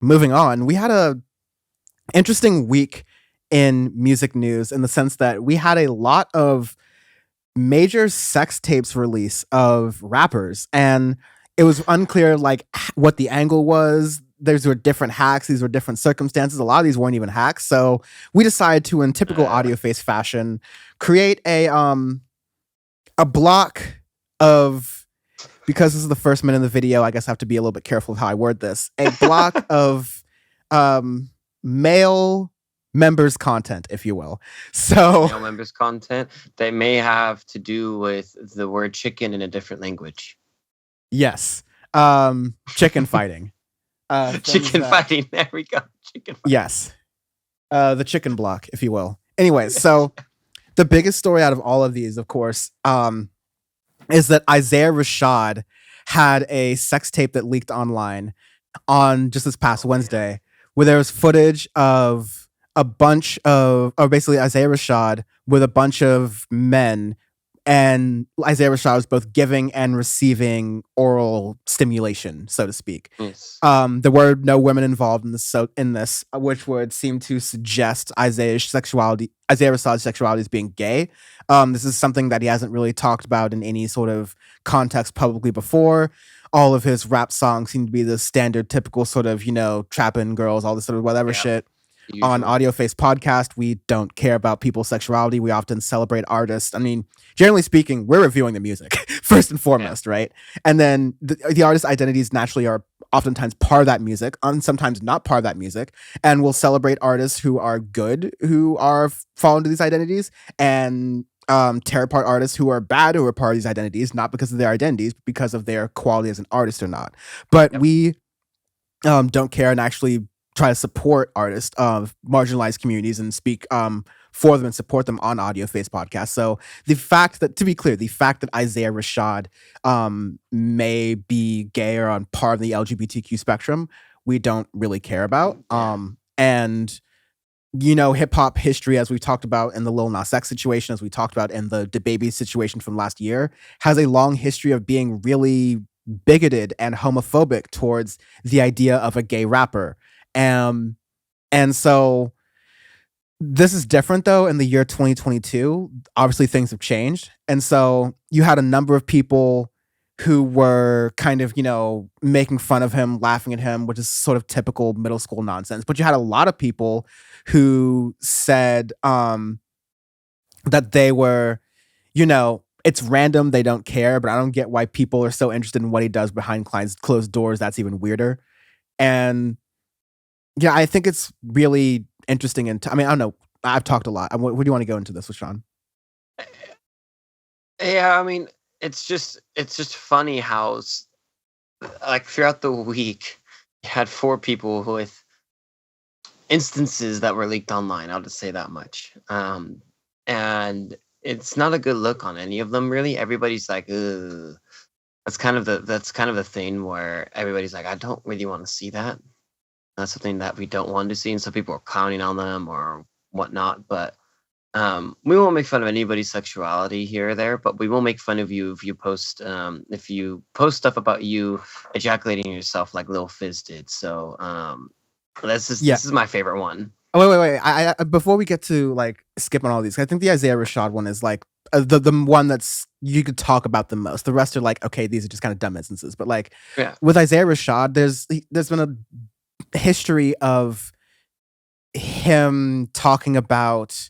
moving on, we had a interesting week in music news in the sense that we had a lot of major sex tapes release of rappers, and it was unclear like what the angle was. These were different hacks, these were different circumstances. A lot of these weren't even hacks. So we decided to, in typical Audioface fashion, create a block of, because this is the first minute of the video, I guess I have to be a little bit careful of how I word this. A block of male members content, if you will. So Male members content. They may have to do with the word chicken in a different language. Yes. Chicken fighting. Chicken fighting. There we go. Chicken fighting. Yes. The chicken block, if you will. Anyways, so the biggest story out of all of these, of course, is that Isaiah Rashad had a sex tape that leaked online on just this past Wednesday, where there was footage of a bunch of, or basically Isaiah Rashad with a bunch of men, and Isaiah Rashad was both giving and receiving oral stimulation, so to speak. Yes. There were no women involved in this, which would seem to suggest Isaiah Rashad's sexuality as being gay. This is something that he hasn't really talked about in any sort of context publicly before. All of his rap songs seem to be the standard, typical sort of, trapping girls, all this sort of whatever shit. Usually. On Audioface podcast, we don't care about people's sexuality. We often celebrate artists. I mean, generally speaking, we're reviewing the music first and foremost, right? And then the artist identities naturally are oftentimes part of that music, and sometimes not part of that music. And we'll celebrate artists who are good, who are fall into these identities, and tear apart artists who are bad, who are part of these identities, not because of their identities, but because of their quality as an artist or not. But we don't care and actually try to support artists of marginalized communities and speak for them and support them on Audioface podcast. So the fact that Isaiah Rashad may be gay or on par of the LGBTQ spectrum, we don't really care about. And hip hop history, as we talked about in the Lil Nas X situation, as we talked about in the DaBaby situation from last year, has a long history of being really bigoted and homophobic towards the idea of a gay rapper. And so this is different though in the year 2022. Obviously things have changed. And so you had a number of people who were kind of, making fun of him, laughing at him, which is sort of typical middle school nonsense. But you had a lot of people who said that they were, it's random, they don't care, but I don't get why people are so interested in what he does behind closed doors. That's even weirder. And yeah, I think it's really interesting. And I don't know. I've talked a lot. What do you want to go into this with, Sean? Yeah, it's just funny how, like, throughout the week, you had 4 people with instances that were leaked online. I'll just say that much. And it's not a good look on any of them, really. Everybody's like, ugh. That's kind of the thing where everybody's like, I don't really want to see that. That's something that we don't want to see, and some people are clowning on them or whatnot. But we won't make fun of anybody's sexuality here or there, but we will make fun of you if you post stuff about you ejaculating yourself like Lil Fizz did. So this is my favorite one. Oh, wait. I before we get to like skip on all these, I think the Isaiah Rashad one is like the one that's you could talk about the most. The rest are like, okay, these are just kind of dumb instances. But like with Isaiah Rashad, there's been a history of him talking about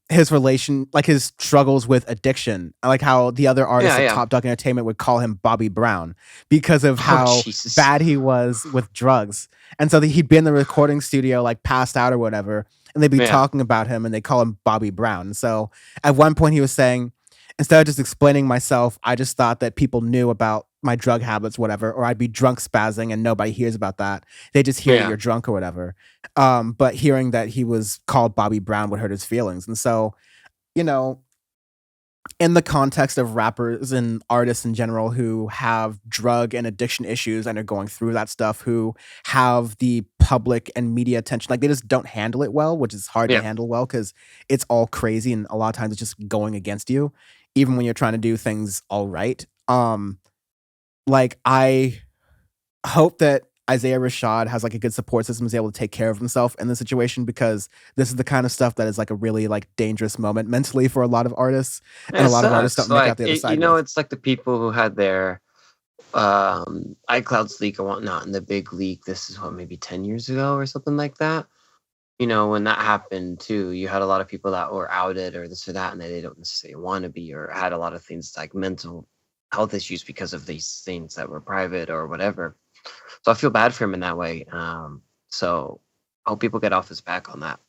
his relation, like his struggles with addiction, like how the other artists at Top Dog Entertainment would call him Bobby Brown because of how bad he was with drugs. And so he'd be in the recording studio like passed out or whatever, and they'd be talking about him and they call him Bobby Brown. And so at one point he was saying, instead of just explaining myself, I just thought that people knew about my drug habits, whatever, or I'd be drunk spazzing and nobody hears about that. They just hear that you're drunk or whatever. But hearing that he was called Bobby Brown would hurt his feelings. And so, in the context of rappers and artists in general who have drug and addiction issues and are going through that stuff, who have the public and media attention, like they just don't handle it well, which is hard to handle well because it's all crazy and a lot of times it's just going against you, even when you're trying to do things all right. Like I hope that Isaiah Rashad has like a good support system, is able to take care of himself in the situation, because this is the kind of stuff that is like a really like dangerous moment mentally for a lot of artists, and It a lot of artists sucks. don't make out Like the other you side know, with. it's like the people who had their iClouds leak or whatnot, and the big leak. This is what, maybe 10 years ago or something like that. You know, when that happened too, you had a lot of people that were outed or this or that, and they don't necessarily want to be, or had a lot of things like mental health issues because of these things that were private or whatever. So I feel bad for him in that way. So I hope people get off his back on that.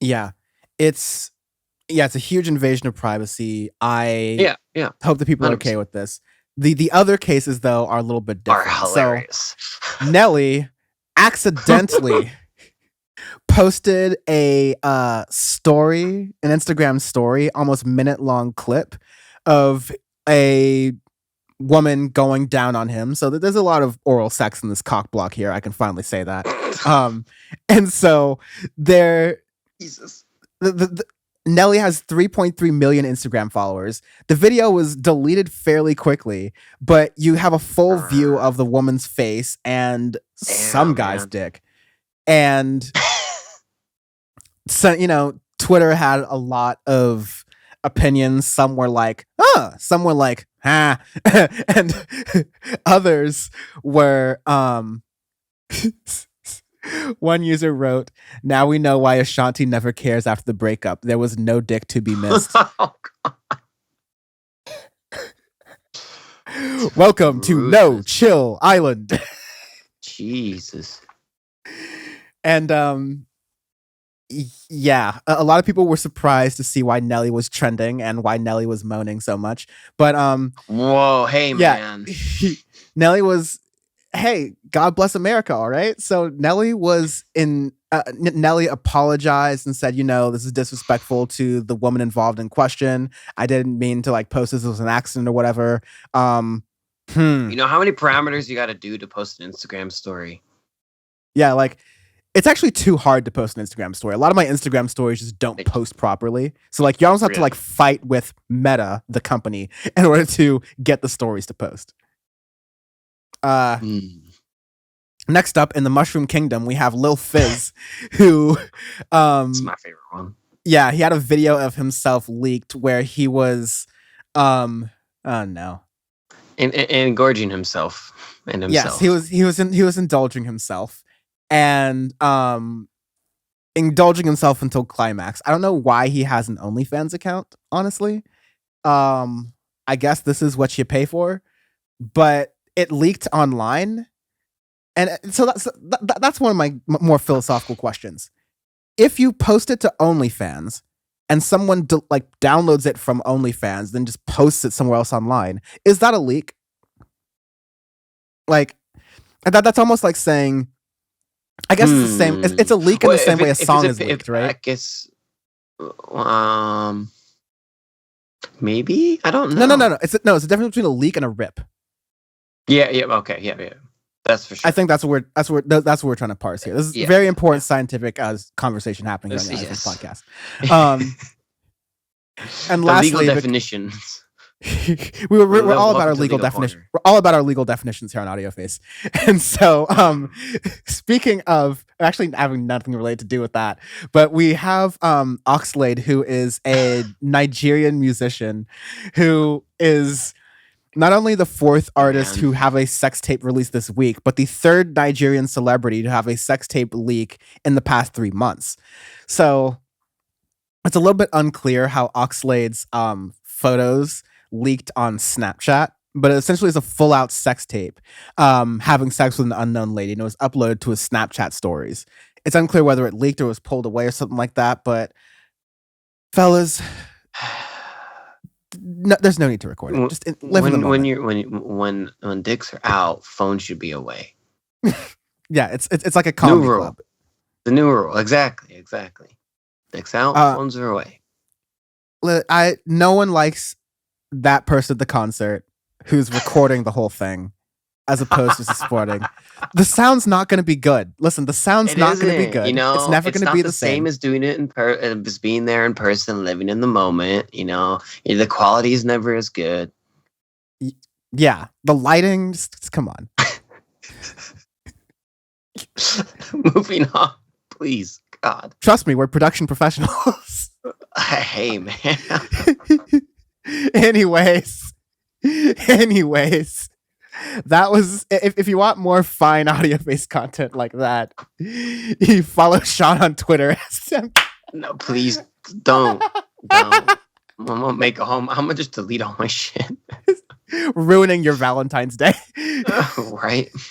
Yeah, it's it's a huge invasion of privacy. I Yeah, hope that people are 100%. okay with this. The other cases though are a little bit Are different. So hilarious. Nelly accidentally posted a story, an Instagram story, almost minute-long clip of a woman going down on him. So there's a lot of oral sex in this cock block here. I can finally say that. And so there, Jesus. Nelly has 3.3 million Instagram followers. The video was deleted fairly quickly, but you have a full view of the woman's face and some guy's dick. And so, you know, Twitter had a lot of opinions. Some were like, some were like, and others were, one user wrote, "Now we know why Ashanti never cares after the breakup. There was no dick to be missed." Oh, Welcome to No Chill Island. Jesus. And yeah, a lot of people were surprised to see why Nelly was trending and why Nelly was moaning so much. But whoa, hey man. Nelly was, hey, God bless America, all right? So Nelly was in Nelly apologized and said, you know, this is disrespectful to the woman involved in question. I didn't mean to like post this as an accident or whatever. You know how many parameters you got to do to post an Instagram story? Yeah, like it's actually too hard to post an Instagram story. A lot of my Instagram stories just don't post properly. So like you almost have to like fight with Meta, the company, in order to get the stories to post. Next up in the Mushroom Kingdom, we have Lil Fizz, who it's my favorite one. Yeah, he had a video of himself leaked where he was oh no. And gorging himself and himself. Yes, he was indulging himself and indulging himself until climax. I don't know why he has an OnlyFans account, honestly. I guess this is what you pay for, but it leaked online. And so that's one of my more philosophical questions. If you post it to OnlyFans and someone downloads it from OnlyFans, then just posts it somewhere else online, is that a leak? Like that's almost like saying, I guess it's the same. It's a leak in the same way a song is leaked, right? I guess, maybe, I don't know. No. It's a difference between a leak and a rip. Yeah. Okay. Yeah. That's for sure. I think that's what we're trying to parse here. This is very important scientific conversation happening on the podcast. And lastly, legal definitions. we're all about our legal definition. We're all about our legal definitions here on Audioface. And so, speaking of actually having nothing related to do with that, but we have Oxlade, who is a Nigerian musician, who is not only the fourth artist who have a sex tape released this week, but the third Nigerian celebrity to have a sex tape leak in the past 3 months. So it's a little bit unclear how Oxlade's photos leaked on Snapchat, but it essentially is a full-out sex tape, having sex with an unknown lady, and it was uploaded to his Snapchat stories. It's unclear whether it leaked or was pulled away or something like that, but fellas, no, there's no need to record it. Just live in the moment. When dicks are out, phones should be away. Yeah, it's like a comedy club. The new rule, exactly. Dicks out, phones are away. No one likes that person at the concert who's recording the whole thing, as opposed to supporting. The sound's not going to be good. Listen, the sound's not going to be good. You know, it's never going to be the same as doing it as being there in person, living in the moment. You know, the quality is never as good. Yeah, the lighting, just come on. Moving on, please. God. Trust me, we're production professionals. Hey, man. anyways, anyways, that was if you want more fine Audioface content like that, you follow Sean on Twitter. No, please don't. Don't. I'm gonna make a home. I'm gonna just delete all my shit. Ruining your Valentine's Day. Right?